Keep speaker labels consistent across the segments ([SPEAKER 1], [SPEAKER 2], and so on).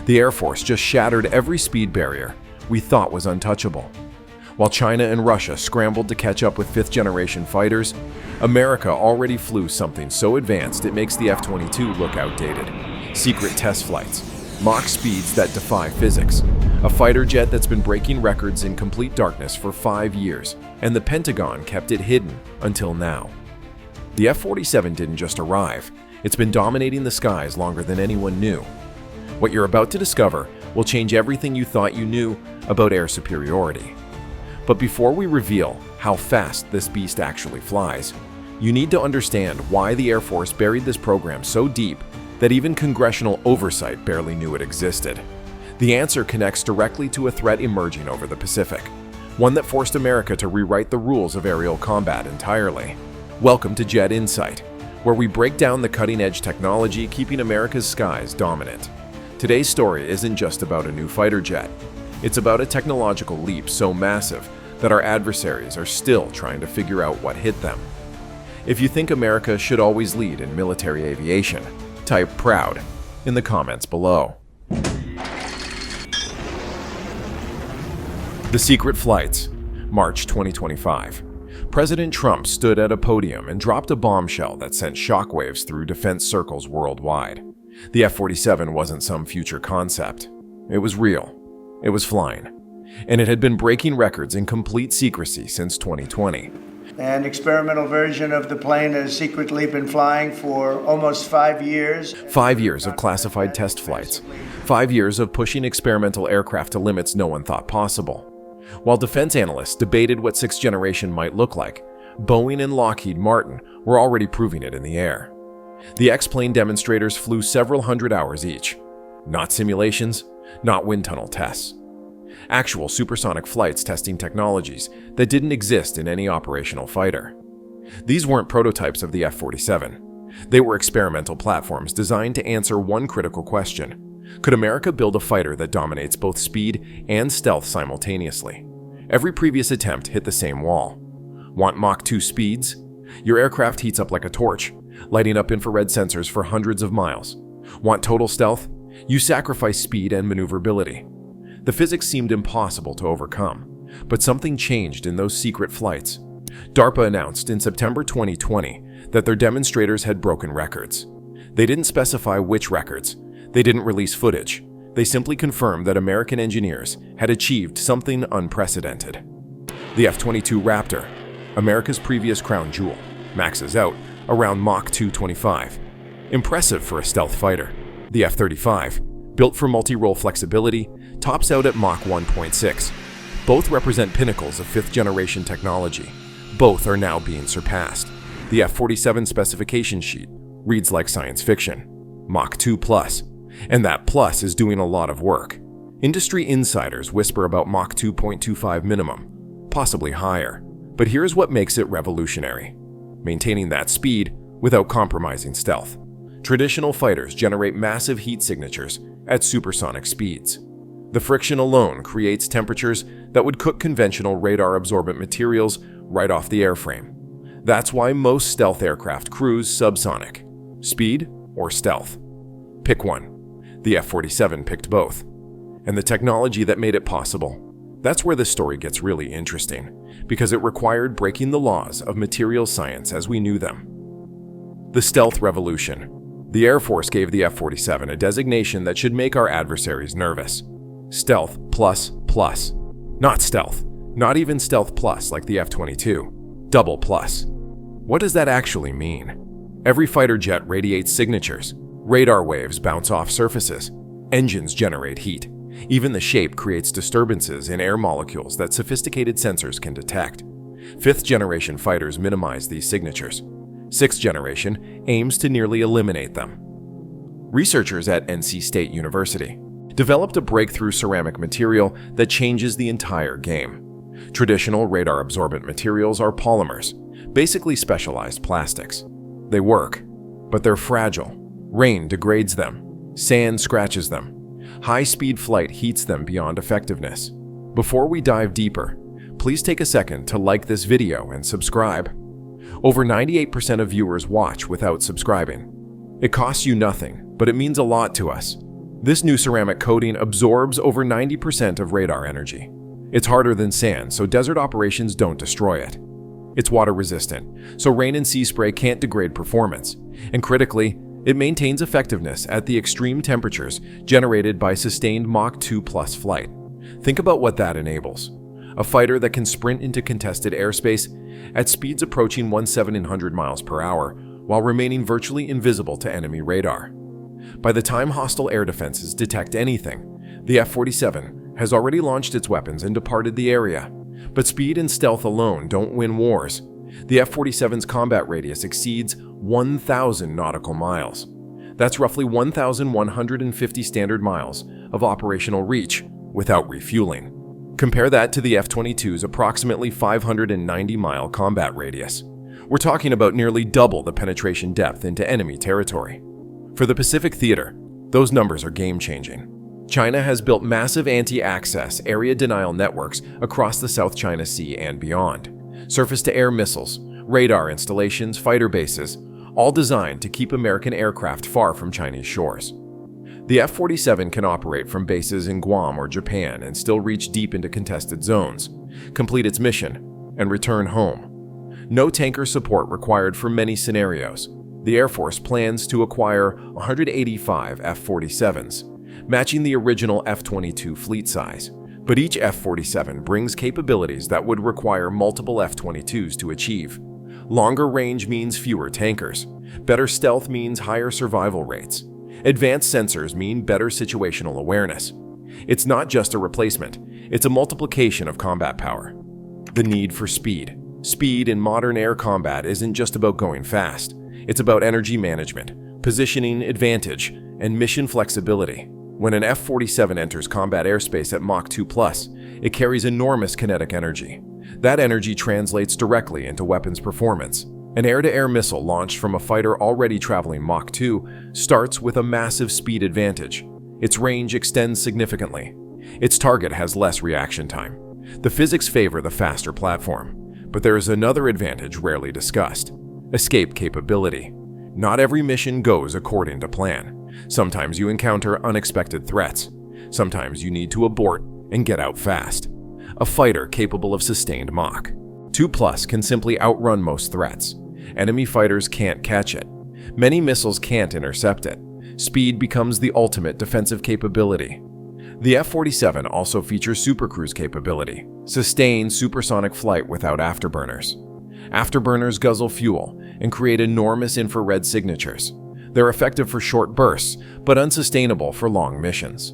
[SPEAKER 1] The Air Force just shattered every speed barrier we thought was untouchable. While China and Russia scrambled to catch up with fifth-generation fighters, America already flew something so advanced it makes the F-22 look outdated. Secret test flights, Mach speeds that defy physics, a fighter jet that's been breaking records in complete darkness for 5 years, and the Pentagon kept it hidden until now. The F-47 didn't just arrive, it's been dominating the skies longer than anyone knew. What you're about to discover will change everything you thought you knew about air superiority. But before we reveal how fast this beast actually flies, you need to understand why the Air Force buried this program so deep that even congressional oversight barely knew it existed. The answer connects directly to a threat emerging over the Pacific, one that forced America to rewrite the rules of aerial combat entirely. Welcome to Jet Insight, where we break down the cutting-edge technology keeping America's skies dominant. Today's story isn't just about a new fighter jet. It's about a technological leap so massive that our adversaries are still trying to figure out what hit them. If you think America should always lead in military aviation, type "proud" in the comments below. The Secret Flights, March 2025. President Trump stood at a podium and dropped a bombshell that sent shockwaves through defense circles worldwide. The F-47 wasn't some future concept. It was real. It was flying. And it had been breaking records in complete secrecy since 2020.
[SPEAKER 2] An experimental version of the plane has secretly been flying for almost 5 years.
[SPEAKER 1] 5 years of classified test flights. 5 years of pushing experimental aircraft to limits no one thought possible. While defense analysts debated what sixth generation might look like, Boeing and Lockheed Martin were already proving it in the air. The X-plane demonstrators flew several hundred hours each. Not simulations, not wind tunnel tests. Actual supersonic flights testing technologies that didn't exist in any operational fighter. These weren't prototypes of the F-47. They were experimental platforms designed to answer one critical question. Could America build a fighter that dominates both speed and stealth simultaneously? Every previous attempt hit the same wall. Want Mach 2 speeds? Your aircraft heats up like a torch, lighting up infrared sensors for hundreds of miles. Want total stealth? You sacrifice speed and maneuverability. The physics seemed impossible to overcome, but something changed in those secret flights. DARPA announced in September 2020 that their demonstrators had broken records. They didn't specify which records. They didn't release footage. They simply confirmed that American engineers had achieved something unprecedented. The F-22 Raptor, America's previous crown jewel, maxes out around Mach 225. Impressive for a stealth fighter. The F-35, built for multi-role flexibility, tops out at Mach 1.6. Both represent pinnacles of fifth-generation technology. Both are now being surpassed. The F-47 specification sheet reads like science fiction. Mach 2 plus. And that plus is doing a lot of work. Industry insiders whisper about Mach 2.25 minimum, possibly higher. But here's what makes it revolutionary. Maintaining that speed without compromising stealth. Traditional fighters generate massive heat signatures at supersonic speeds. The friction alone creates temperatures that would cook conventional radar-absorbent materials right off the airframe. That's why most stealth aircraft cruise subsonic. Speed or stealth? Pick one. The F-47 picked both. And the technology that made it possible. That's where this story gets really interesting, because it required breaking the laws of materials science as we knew them. The stealth revolution. The Air Force gave the F-47 a designation that should make our adversaries nervous. Stealth plus plus. Not stealth. Not even stealth plus like the F-22. Double plus. What does that actually mean? Every fighter jet radiates signatures. Radar waves bounce off surfaces. Engines generate heat. Even the shape creates disturbances in air molecules that sophisticated sensors can detect. Fifth-generation fighters minimize these signatures. Sixth generation aims to nearly eliminate them. Researchers at NC State University developed a breakthrough ceramic material that changes the entire game. Traditional radar-absorbent materials are polymers, basically specialized plastics. They work, but they're fragile. Rain degrades them. Sand scratches them. High-speed flight heats them beyond effectiveness. Before we dive deeper, please take a second to like this video and subscribe. Over 98% of viewers watch without subscribing. It costs you nothing, but it means a lot to us. This new ceramic coating absorbs over 90% of radar energy. It's harder than sand, so desert operations don't destroy it. It's water resistant, so rain and sea spray can't degrade performance. And critically, it maintains effectiveness at the extreme temperatures generated by sustained Mach 2+ flight. Think about what that enables. A fighter that can sprint into contested airspace at speeds approaching 1,700 miles per hour while remaining virtually invisible to enemy radar. By the time hostile air defenses detect anything, the F-47 has already launched its weapons and departed the area. But speed and stealth alone don't win wars. The F-47's combat radius exceeds 1,000 nautical miles. That's roughly 1,150 standard miles of operational reach without refueling. Compare that to the F-22's approximately 590-mile combat radius. We're talking about nearly double the penetration depth into enemy territory. For the Pacific Theater, those numbers are game-changing. China has built massive anti-access area denial networks across the South China Sea and beyond. Surface-to-air missiles, radar installations, fighter bases, all designed to keep American aircraft far from Chinese shores. The F-47 can operate from bases in Guam or Japan and still reach deep into contested zones, complete its mission, and return home. No tanker support required for many scenarios. The Air Force plans to acquire 185 F-47s, matching the original F-22 fleet size. But each F-47 brings capabilities that would require multiple F-22s to achieve. Longer range means fewer tankers. Better stealth means higher survival rates. Advanced sensors mean better situational awareness. It's not just a replacement, it's a multiplication of combat power. The need for speed. Speed in modern air combat isn't just about going fast. It's about energy management, positioning advantage, and mission flexibility. When an F-47 enters combat airspace at Mach 2+, it carries enormous kinetic energy. That energy translates directly into weapons performance. An air-to-air missile launched from a fighter already traveling Mach 2 starts with a massive speed advantage. Its range extends significantly. Its target has less reaction time. The physics favor the faster platform. But there is another advantage rarely discussed: escape capability. Not every mission goes according to plan. Sometimes you encounter unexpected threats. Sometimes you need to abort and get out fast. A fighter capable of sustained Mach 2+ can simply outrun most threats. Enemy fighters can't catch it. Many missiles can't intercept it. Speed becomes the ultimate defensive capability. The F-47 also features supercruise capability, sustained supersonic flight without afterburners. Afterburners guzzle fuel and create enormous infrared signatures. They're effective for short bursts, but unsustainable for long missions.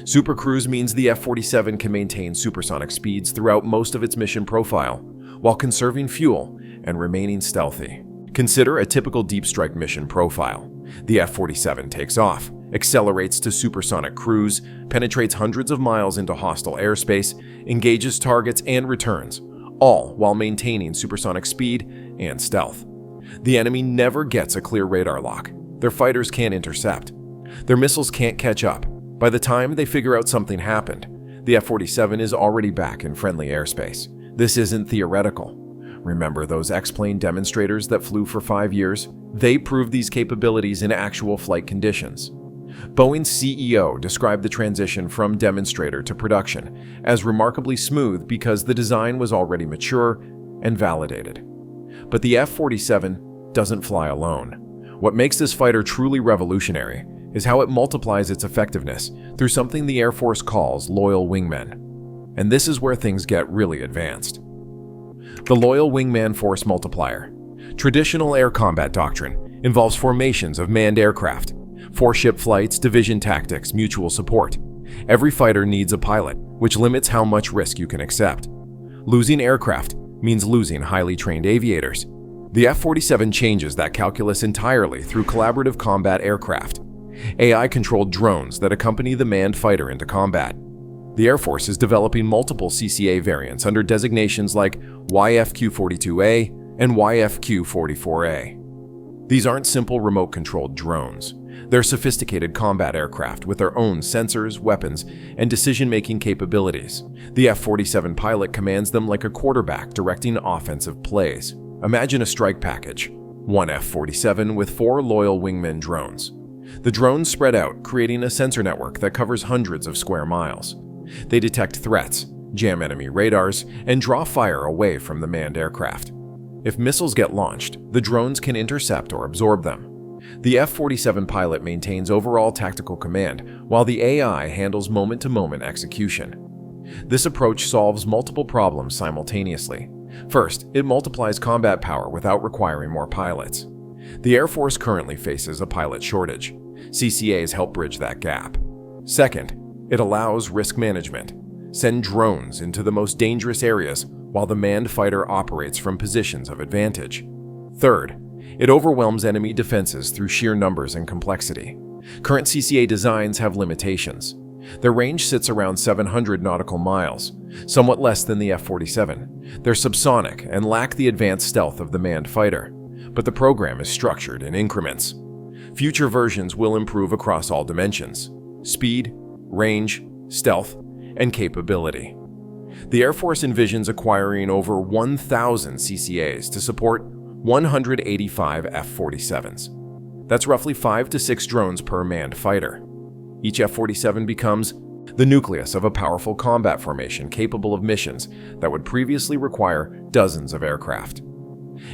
[SPEAKER 1] Supercruise means the F-47 can maintain supersonic speeds throughout most of its mission profile, while conserving fuel and remaining stealthy. Consider a typical deep strike mission profile. The F-47 takes off, accelerates to supersonic cruise, penetrates hundreds of miles into hostile airspace, engages targets, and returns, all while maintaining supersonic speed and stealth. The enemy never gets a clear radar lock. Their fighters can't intercept. Their missiles can't catch up. By the time they figure out something happened, the F-47 is already back in friendly airspace. This isn't theoretical. Remember those X-plane demonstrators that flew for 5 years? They proved these capabilities in actual flight conditions. Boeing's CEO described the transition from demonstrator to production as remarkably smooth because the design was already mature and validated. But the F-47 doesn't fly alone. What makes this fighter truly revolutionary is how it multiplies its effectiveness through something the Air Force calls loyal wingmen. And this is where things get really advanced. The loyal wingman force multiplier. Traditional air combat doctrine involves formations of manned aircraft, 4-ship flights, division tactics, mutual support. Every fighter needs a pilot, which limits how much risk you can accept. Losing aircraft means losing highly trained aviators. The F-47 changes that calculus entirely through collaborative combat aircraft, AI-controlled drones that accompany the manned fighter into combat. The Air Force is developing multiple CCA variants under designations like YFQ-42A and YFQ-44A. These aren't simple remote-controlled drones. They're sophisticated combat aircraft with their own sensors, weapons, and decision-making capabilities. The F-47 pilot commands them like a quarterback directing offensive plays. Imagine a strike package: one F-47 with 4 loyal wingman drones. The drones spread out, creating a sensor network that covers hundreds of square miles. They detect threats, jam enemy radars, and draw fire away from the manned aircraft. If missiles get launched, the drones can intercept or absorb them. The F-47 pilot maintains overall tactical command, while the AI handles moment-to-moment execution. This approach solves multiple problems simultaneously. First, it multiplies combat power without requiring more pilots. The Air Force currently faces a pilot shortage. CCAs help bridge that gap. Second, it allows risk management. Send drones into the most dangerous areas while the manned fighter operates from positions of advantage. Third, it overwhelms enemy defenses through sheer numbers and complexity. Current CCA designs have limitations. Their range sits around 700 nautical miles, somewhat less than the F-47. They're subsonic and lack the advanced stealth of the manned fighter, but the program is structured in increments. Future versions will improve across all dimensions: speed, range, stealth, and capability. The Air Force envisions acquiring over 1,000 CCAs to support 185 F-47s. That's roughly 5 to 6 drones per manned fighter. Each F-47 becomes the nucleus of a powerful combat formation capable of missions that would previously require dozens of aircraft.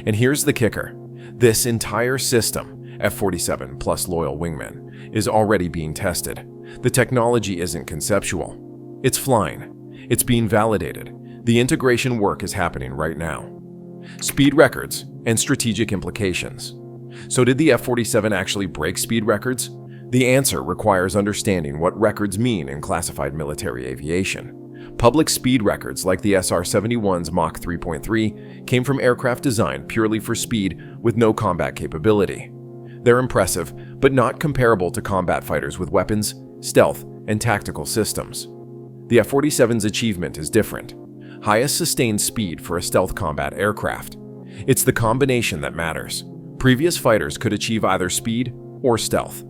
[SPEAKER 1] And here's the kicker. This entire system, F-47 plus loyal wingmen, is already being tested. The technology isn't conceptual. It's flying. It's being validated. The integration work is happening right now. Speed records and strategic implications. So did the F-47 actually break speed records? The answer requires understanding what records mean in classified military aviation. Public speed records like the SR-71's Mach 3.3 came from aircraft designed purely for speed with no combat capability. They're impressive, but not comparable to combat fighters with weapons, stealth, and tactical systems. The F-47's achievement is different. Highest sustained speed for a stealth combat aircraft. It's the combination that matters. Previous fighters could achieve either speed or stealth.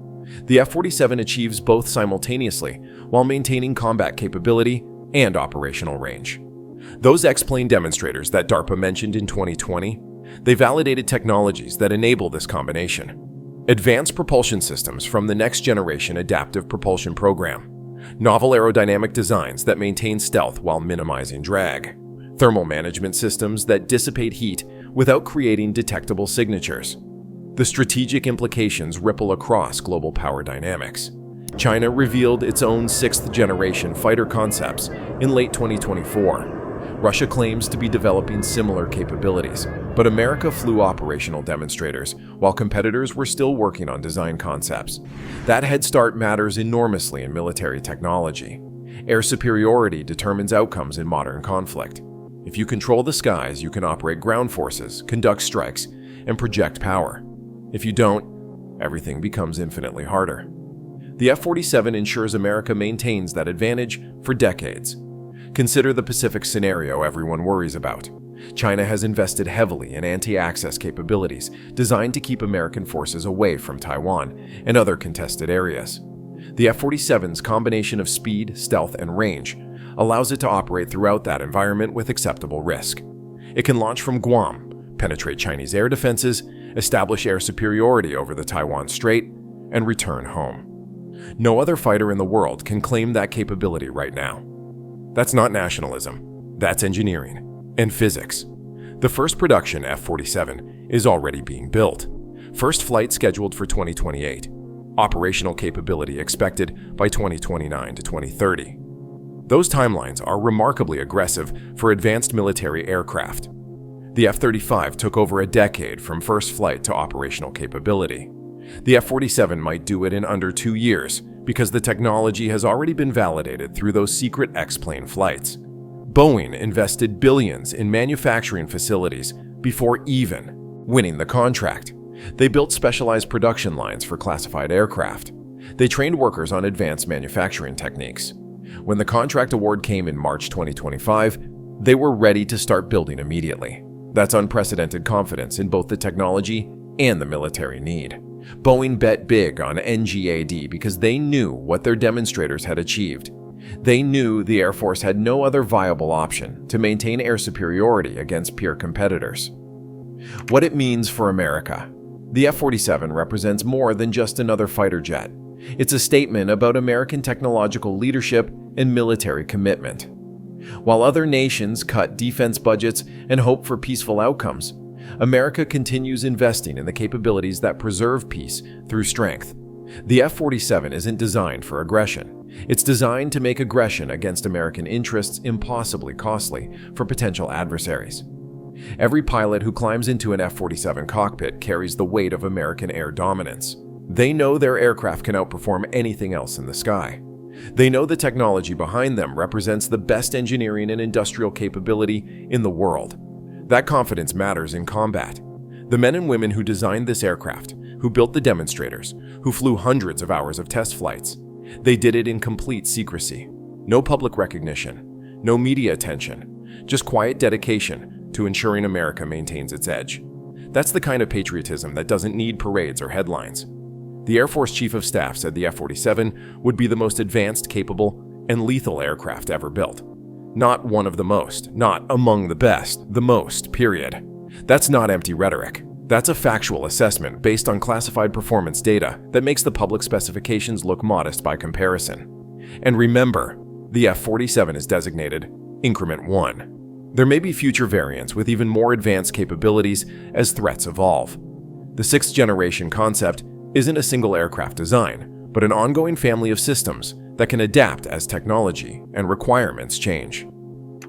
[SPEAKER 1] The F-47 achieves both simultaneously while maintaining combat capability and operational range. Those X-plane demonstrators that DARPA mentioned in 2020, they validated technologies that enable this combination. Advanced propulsion systems from the Next Generation Adaptive Propulsion Program. Novel aerodynamic designs that maintain stealth while minimizing drag. Thermal management systems that dissipate heat without creating detectable signatures. The strategic implications ripple across global power dynamics. China revealed its own 6th-generation fighter concepts in late 2024. Russia claims to be developing similar capabilities, but America flew operational demonstrators while competitors were still working on design concepts. That head start matters enormously in military technology. Air superiority determines outcomes in modern conflict. If you control the skies, you can operate ground forces, conduct strikes, and project power. If you don't, everything becomes infinitely harder. The F-47 ensures America maintains that advantage for decades. Consider the Pacific scenario everyone worries about. China has invested heavily in anti-access capabilities designed to keep American forces away from Taiwan and other contested areas. The F-47's combination of speed, stealth, and range allows it to operate throughout that environment with acceptable risk. It can launch from Guam, penetrate Chinese air defenses, establish air superiority over the Taiwan Strait, and return home. No other fighter in the world can claim that capability right now. That's not nationalism. That's engineering and physics. The first production F-47 is already being built. First flight scheduled for 2028. Operational capability expected by 2029 to 2030. Those timelines are remarkably aggressive for advanced military aircraft. The F-35 took over a decade from first flight to operational capability. The F-47 might do it in under 2 years because the technology has already been validated through those secret X-plane flights. Boeing invested billions in manufacturing facilities before even winning the contract. They built specialized production lines for classified aircraft. They trained workers on advanced manufacturing techniques. When the contract award came in March 2025, they were ready to start building immediately. That's unprecedented confidence in both the technology and the military need. Boeing bet big on NGAD because they knew what their demonstrators had achieved. They knew the Air Force had no other viable option to maintain air superiority against peer competitors. What it means for America. The F-47 represents more than just another fighter jet. It's a statement about American technological leadership and military commitment. While other nations cut defense budgets and hope for peaceful outcomes, America continues investing in the capabilities that preserve peace through strength. The F-47 isn't designed for aggression. It's designed to make aggression against American interests impossibly costly for potential adversaries. Every pilot who climbs into an F-47 cockpit carries the weight of American air dominance. They know their aircraft can outperform anything else in the sky. They know the technology behind them represents the best engineering and industrial capability in the world. That confidence matters in combat. The men and women who designed this aircraft, who built the demonstrators, who flew hundreds of hours of test flights, they did it in complete secrecy. No public recognition, no media attention, just quiet dedication to ensuring America maintains its edge. That's the kind of patriotism that doesn't need parades or headlines. The Air Force Chief of Staff said the F-47 would be the most advanced, capable, and lethal aircraft ever built. Not one of the most, not among the best, the most, period. That's not empty rhetoric. That's a factual assessment based on classified performance data that makes the public specifications look modest by comparison. And remember, the F-47 is designated Increment 1. There may be future variants with even more advanced capabilities as threats evolve. The sixth-generation concept isn't a single aircraft design, but an ongoing family of systems that can adapt as technology and requirements change.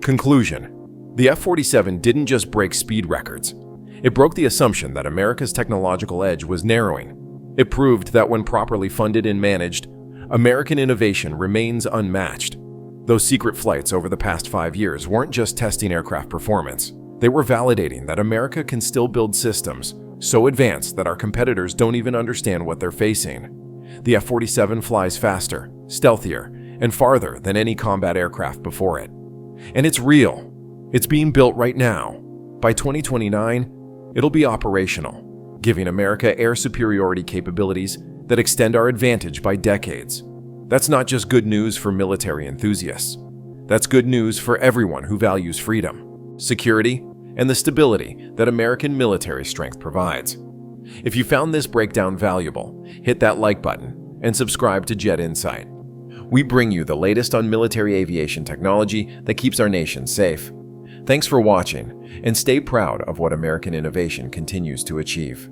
[SPEAKER 1] Conclusion: the F-47 didn't just break speed records. It broke the assumption that America's technological edge was narrowing. It proved that when properly funded and managed, American innovation remains unmatched. Those secret flights over the past 5 years weren't just testing aircraft performance. They were validating that America can still build systems so advanced that our competitors don't even understand what they're facing. The F-47 flies faster, stealthier, and farther than any combat aircraft before it. And it's real. It's being built right now. By 2029, it'll be operational, giving America air superiority capabilities that extend our advantage by decades. That's not just good news for military enthusiasts. That's good news for everyone who values freedom, security, and the stability that American military strength provides. If you found this breakdown valuable, hit that like button and subscribe to Jet Insight. We bring you the latest on military aviation technology that keeps our nation safe. Thanks for watching, and stay proud of what American innovation continues to achieve.